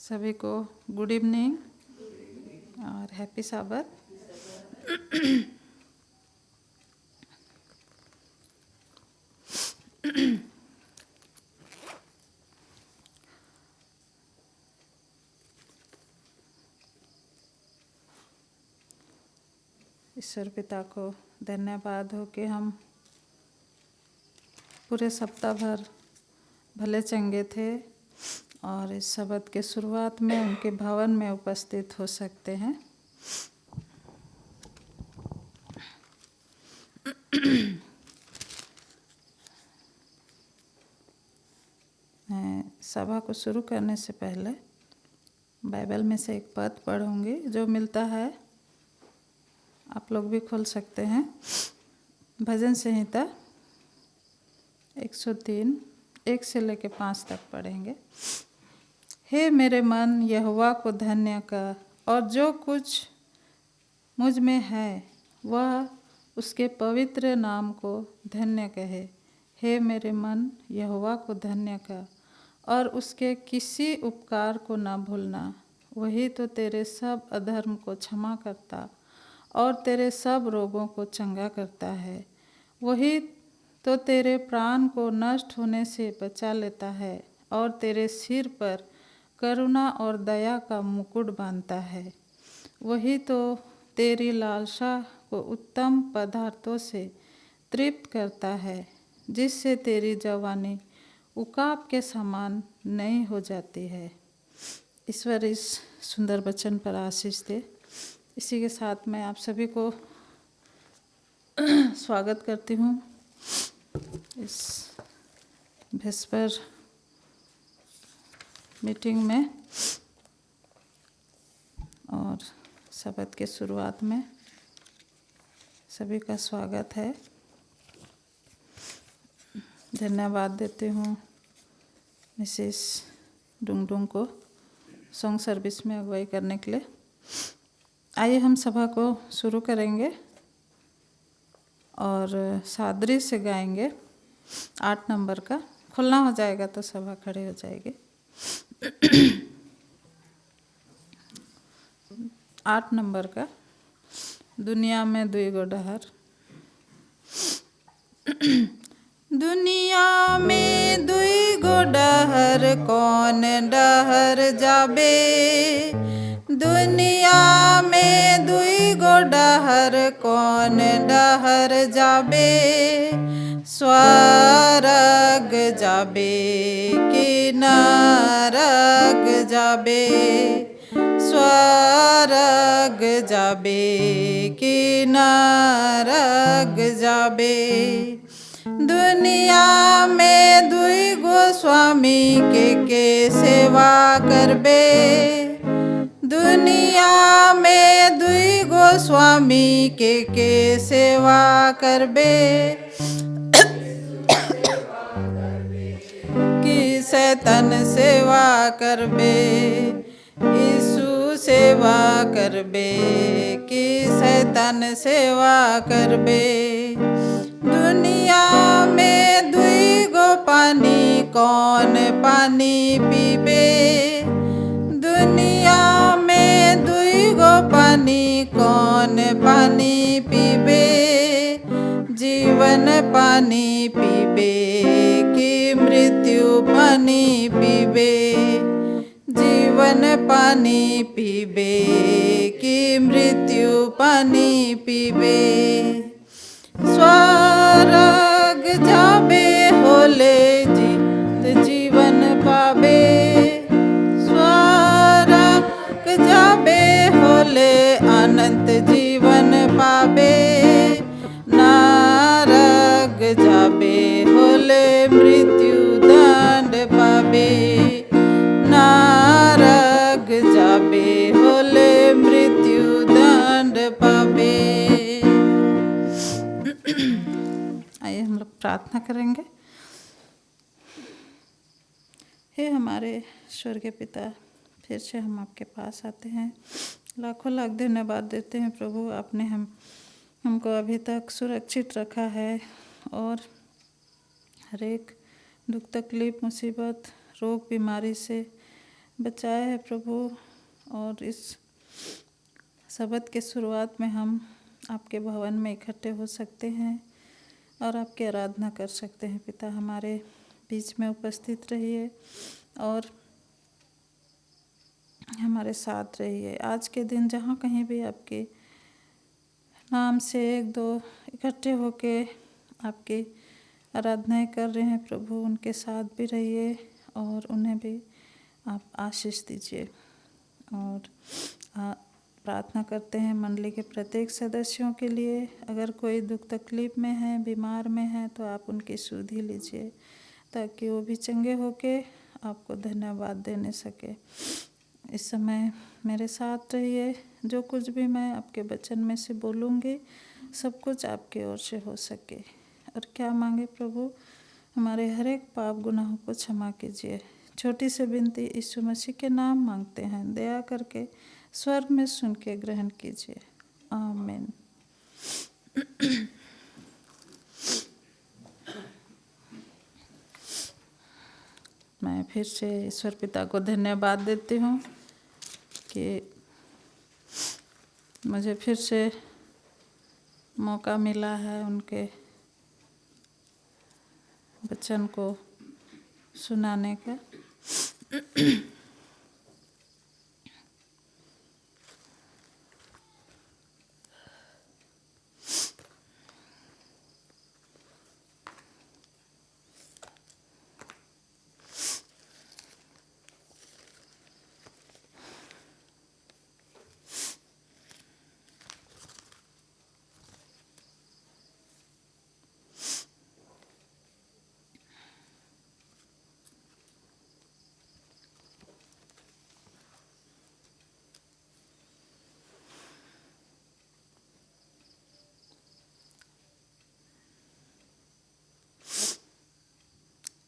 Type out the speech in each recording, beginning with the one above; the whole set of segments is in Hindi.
सभी को गुड इवनिंग और हैप्पी साबत। ईश्वर पिता को धन्यवाद हो कि हम पूरे सप्ताह भर भले चंगे थे और इस सबत के शुरुआत में उनके भवन में उपस्थित हो सकते हैं। मैं सभा को शुरू करने से पहले बाइबल में से एक पद पढ़ूंगी जो मिलता है, आप लोग भी खोल सकते हैं। भजन संहिता 103 1 से लेकर 5 तक पढ़ेंगे। हे मेरे मन यहोवा को धन्य कर और जो कुछ मुझ में है वह उसके पवित्र नाम को धन्य कहे। हे मेरे मन यहोवा को धन्य कर और उसके किसी उपकार को न भूलना। वही तो तेरे सब अधर्म को क्षमा करता और तेरे सब रोगों को चंगा करता है। वही तो तेरे प्राण को नष्ट होने से बचा लेता है और तेरे सिर पर करुणा और दया का मुकुट बांधता है। वही तो तेरी लालसा को उत्तम पदार्थों से तृप्त करता है, जिससे तेरी जवानी उकाब के समान नई हो जाती है। ईश्वर इस सुंदर वचन पर आशीष दे। इसी के साथ मैं आप सभी को स्वागत करती हूँ इस वेस्पर मीटिंग में और सबत के शुरुआत में सभी का स्वागत है। धन्यवाद देती हूँ मिसेस डुंगडुंग को सॉन्ग सर्विस में अगुवाई करने के लिए। आइए हम सभा को शुरू करेंगे और सादरी से गाएंगे 8 नंबर का। खुलना हो जाएगा तो सभा खड़े हो जाएगी। 8 नंबर का दुनिया में दुई गो डहर। दुनिया में दुई गो डहर कौन डहर जाबे। दुनिया में दुई गो डहर कौन डहर जाबे। स्वर्ग जाबे कि नरक जाबे। स्वर्ग जाबे कि नरक जाबे। दुनिया में दुई गो स्वामी के सेवा करबे। दुनिया में दुई गो स्वामी के सेवा करबे। कि शैतान सेवा करबे यीशु सेवा करबे कि शैतान सेवा करबे। दुनिया में दुई गो पानी कौन पानी पीबे। दुनिया में दुई गो पानी कौन पानी पीबे। जीवन पानी पीबे कि मृत्यु पानी पीबे। जीवन पानी पीबे कि मृत्यु पानी पीबे। स्वर्ग जाबे होले जीत जीवन पाबे। स्वर्ग जाबे होले अनंत जीवन पाबे। नरक जाबे होले मृत्यु दंड पाबे। नरक जाबे होले मृत्यु दंड पाबे। आइए हम लोग प्रार्थना करेंगे। हे हमारे स्वर्गीय पिता, फिर से हम आपके पास आते हैं। लाखों लाख धन्यवाद देते हैं प्रभु, आपने हमको अभी तक सुरक्षित रखा है और हर एक दुख तकलीफ मुसीबत रोग बीमारी से बचाया है प्रभु। और इस शब्द के शुरुआत में हम आपके भवन में इकट्ठे हो सकते हैं और आपकी आराधना कर सकते हैं। पिता, हमारे बीच में उपस्थित रहिए और हमारे साथ रहिए। आज के दिन जहाँ कहीं भी आपके नाम से एक दो इकट्ठे होके आपकी आराधनाएं कर रहे हैं प्रभु, उनके साथ भी रहिए और उन्हें भी आप आशीष दीजिए। और प्रार्थना करते हैं मंडली के प्रत्येक सदस्यों के लिए। अगर कोई दुख तकलीफ में है, बीमार में है, तो आप उनकी सुधि लीजिए ताकि वो भी चंगे होके आपको धन्यवाद देने सके। इस समय मेरे साथ रहिए। जो कुछ भी मैं आपके वचन में से बोलूँगी, सब कुछ आपके ओर से हो सके। और क्या मांगे प्रभु, हमारे हर एक पाप गुनाहों को क्षमा कीजिए। छोटी सी विनती यीशु मसीह के नाम मांगते हैं, दया करके स्वर्ग में सुन के ग्रहण कीजिए। आमीन। मैं फिर से ईश्वर पिता को धन्यवाद देती हूँ कि मुझे फिर से मौका मिला है उनके वचन को सुनाने का।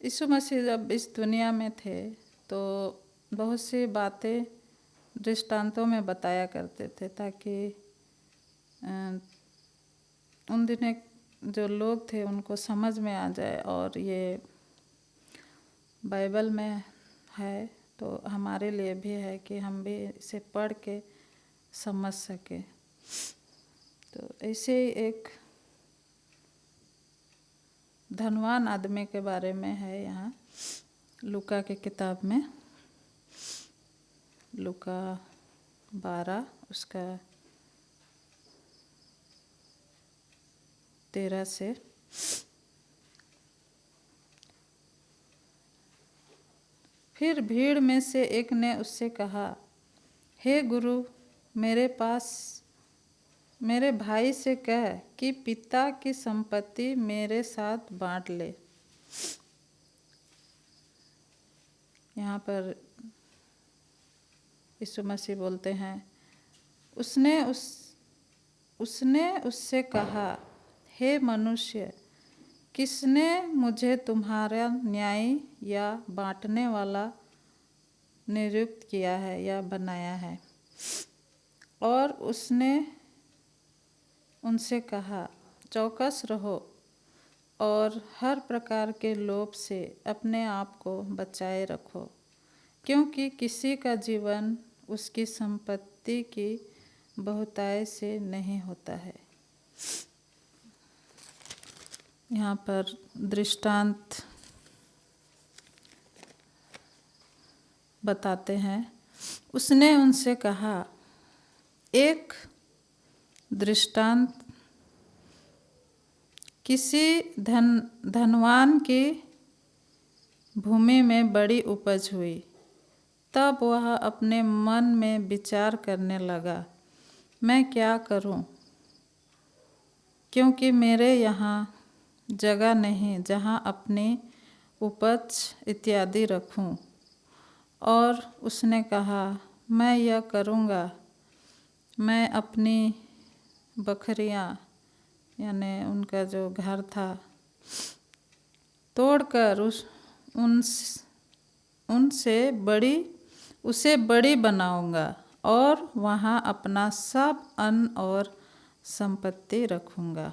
यीशु मसीह जब इस दुनिया में थे तो बहुत सी बातें दृष्टांतों में बताया करते थे ताकि उन दिनों जो लोग थे उनको समझ में आ जाए। और ये बाइबल में है तो हमारे लिए भी है कि हम भी इसे पढ़ के समझ सके। तो ऐसे ही एक धनवान आदमी के बारे में है यहाँ लूका के किताब में, लूका 12 उसका 13 से। फिर भीड़ में से एक ने उससे कहा, हे गुरु, मेरे भाई से कह कि पिता की संपत्ति मेरे साथ बांट ले। यहाँ पर यीशु मसीह बोलते हैं, उसने उससे कहा, हे मनुष्य, किसने मुझे तुम्हारा न्यायी या बांटने वाला नियुक्त किया है या बनाया है? और उसने उनसे कहा, चौकस रहो और हर प्रकार के लोभ से अपने आप को बचाए रखो, क्योंकि किसी का जीवन उसकी संपत्ति की बहुतायत से नहीं होता है। यहाँ पर दृष्टांत बताते हैं। उसने उनसे कहा, एक दृष्टांत किसी धनवान की भूमि में बड़ी उपज हुई। तब वह अपने मन में विचार करने लगा, मैं क्या करूं, क्योंकि मेरे यहाँ जगह नहीं जहाँ अपनी उपज इत्यादि रखूं। और उसने कहा, मैं यह करूँगा, मैं अपनी बकरियाँ यानी उनका जो घर था तोड़कर उसे बड़ी बनाऊंगा और वहाँ अपना सब अन्न और संपत्ति रखूँगा।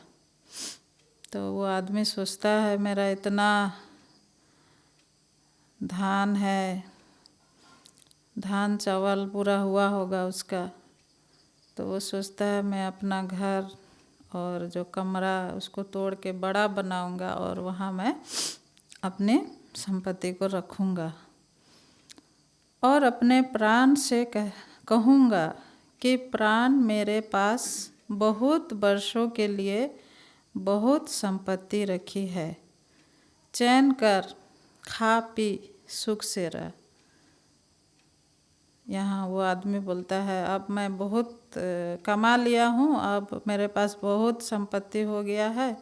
तो वो आदमी सोचता है, मेरा इतना धान है, धान चावल पूरा हुआ होगा उसका, तो वो सोचता है मैं अपना घर और जो कमरा उसको तोड़ के बड़ा बनाऊंगा और वहाँ मैं अपनी संपत्ति को रखूंगा और अपने प्राण से कहूँगा कि प्राण मेरे पास बहुत वर्षों के लिए बहुत संपत्ति रखी है, चैन कर, खा पी, सुख से रह। यहाँ वो आदमी बोलता है अब मैं बहुत कमा लिया हूँ, अब मेरे पास बहुत संपत्ति हो गया है,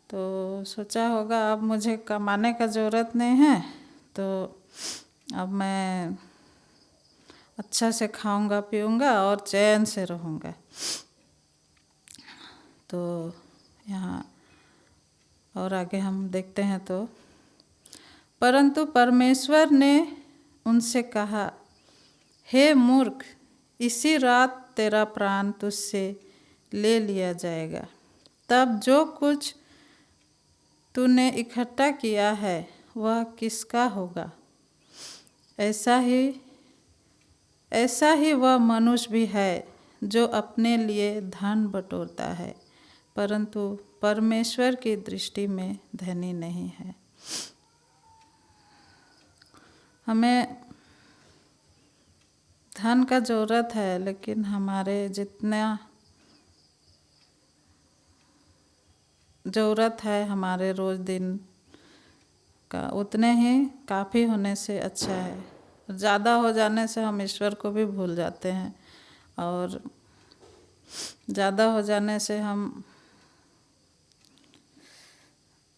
तो सोचा होगा अब मुझे कमाने का ज़रूरत नहीं है, तो अब मैं अच्छा से खाऊंगा पीऊंगा और चैन से रहूँगा। तो यहाँ और आगे हम देखते हैं तो परंतु परमेश्वर ने उनसे कहा, हे मूर्ख, इसी रात तेरा प्राण तुझसे ले लिया जाएगा। तब जो कुछ तूने इकट्ठा किया है वह किसका होगा? ऐसा ही वह मनुष्य भी है जो अपने लिए धन बटोरता है, परंतु परमेश्वर की दृष्टि में धनी नहीं है। हमें धन का ज़रूरत है, लेकिन हमारे जितना ज़रूरत है हमारे रोज़ दिन का उतने ही काफ़ी होने से अच्छा है। ज़्यादा हो जाने से हम ईश्वर को भी भूल जाते हैं और ज़्यादा हो जाने से हम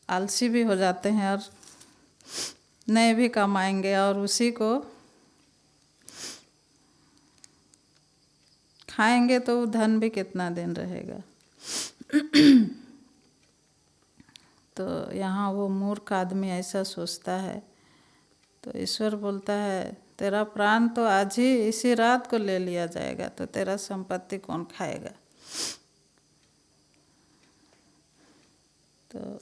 आलसी भी हो जाते हैं और नहीं भी कमाएंगे और उसी को खाएंगे तो धन भी कितना दिन रहेगा। तो यहाँ वो मूर्ख आदमी ऐसा सोचता है, तो ईश्वर बोलता है तेरा प्राण तो आज ही इसी रात को ले लिया जाएगा, तो तेरा संपत्ति कौन खाएगा? तो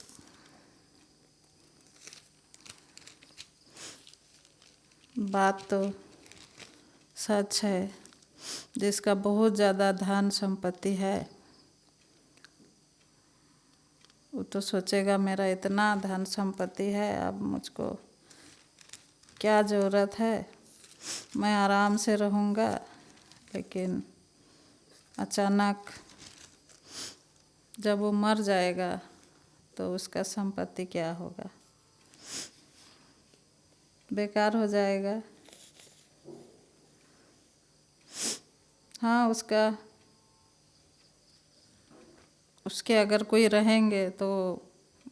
बात तो सच है, जिसका बहुत ज़्यादा धन संपत्ति है वो तो सोचेगा मेरा इतना धन संपत्ति है, अब मुझको क्या ज़रूरत है, मैं आराम से रहूँगा। लेकिन अचानक जब वो मर जाएगा तो उसका संपत्ति क्या होगा? बेकार हो जाएगा। हाँ, उसके अगर कोई रहेंगे तो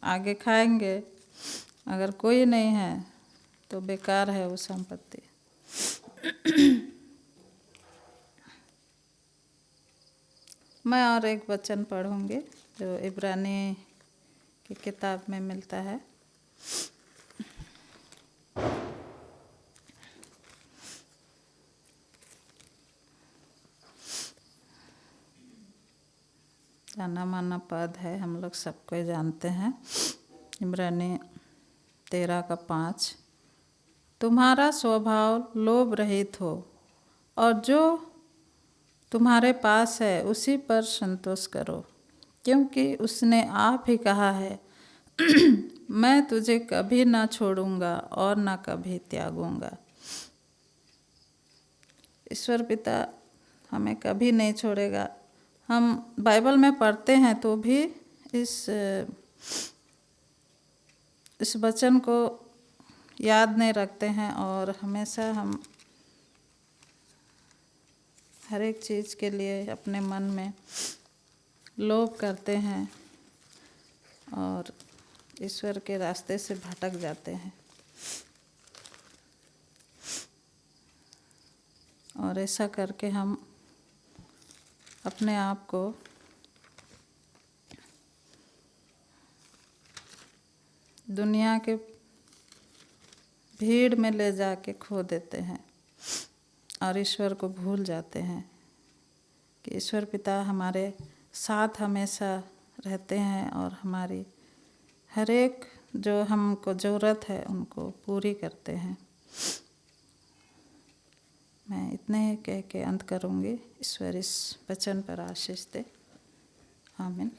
आगे खाएंगे, अगर कोई नहीं है तो बेकार है वो संपत्ति। मैं और एक वचन पढ़ूंगी जो इब्रानी की किताब में मिलता है। जाना माना पद है, हम लोग सबको जानते हैं। इब्रानी 13:5, तुम्हारा स्वभाव लोभ रहित हो और जो तुम्हारे पास है उसी पर संतोष करो, क्योंकि उसने आप ही कहा है मैं तुझे कभी ना छोड़ूंगा और ना कभी त्यागूंगा। ईश्वर पिता हमें कभी नहीं छोड़ेगा। हम बाइबल में पढ़ते हैं तो भी इस वचन को याद नहीं रखते हैं और हमेशा हम हर एक चीज़ के लिए अपने मन में लोभ करते हैं और ईश्वर के रास्ते से भटक जाते हैं। और ऐसा करके हम अपने आप को दुनिया के भीड़ में ले जाके खो देते हैं और ईश्वर को भूल जाते हैं कि ईश्वर पिता हमारे साथ हमेशा रहते हैं और हमारी हर एक जो हमको ज़रूरत है उनको पूरी करते हैं। मैं इतने कह के अंत करूँगी। ईश्वर इस वचन पर आशीष दे। आमीन।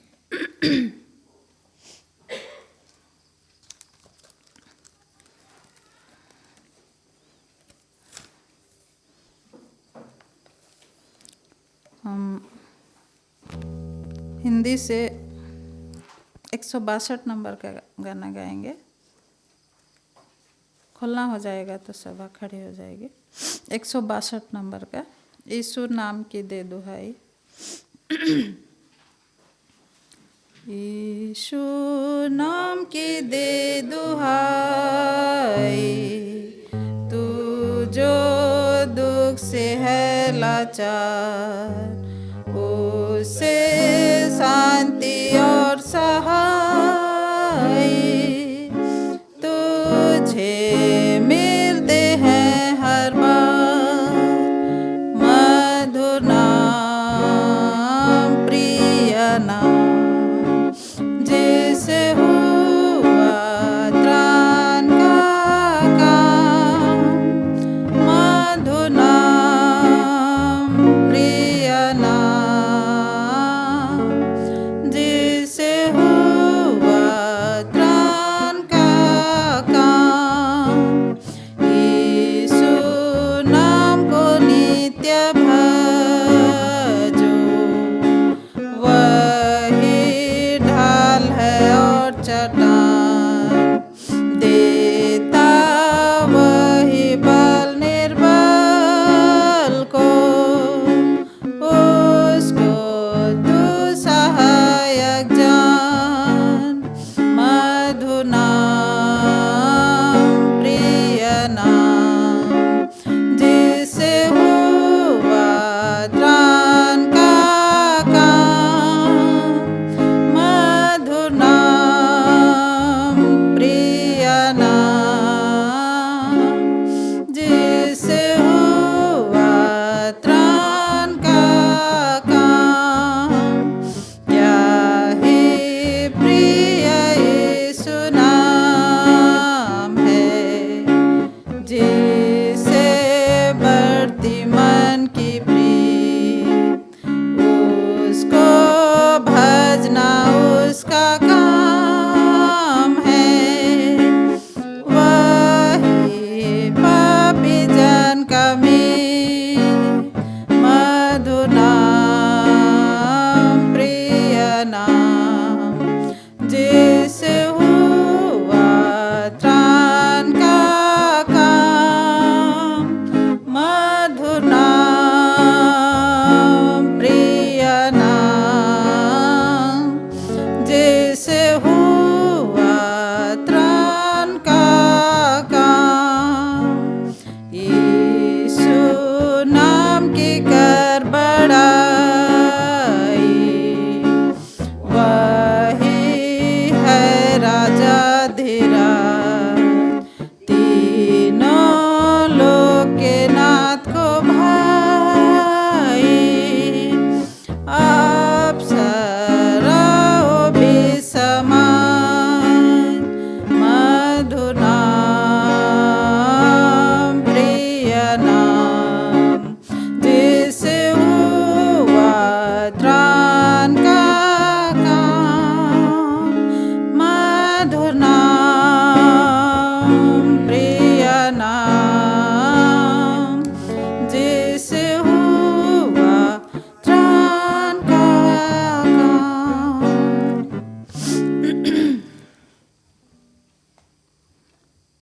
हम हिंदी से 162 नंबर का गाना गाएंगे। खुलना हो जाएगा तो सभा खड़ी हो जाएगी। 162 नंबर का, यीशु नाम की दे दुहाई। यीशु नाम की दे दुहाई, तू जो दुख से है लाचार, उसे शांति और सहाय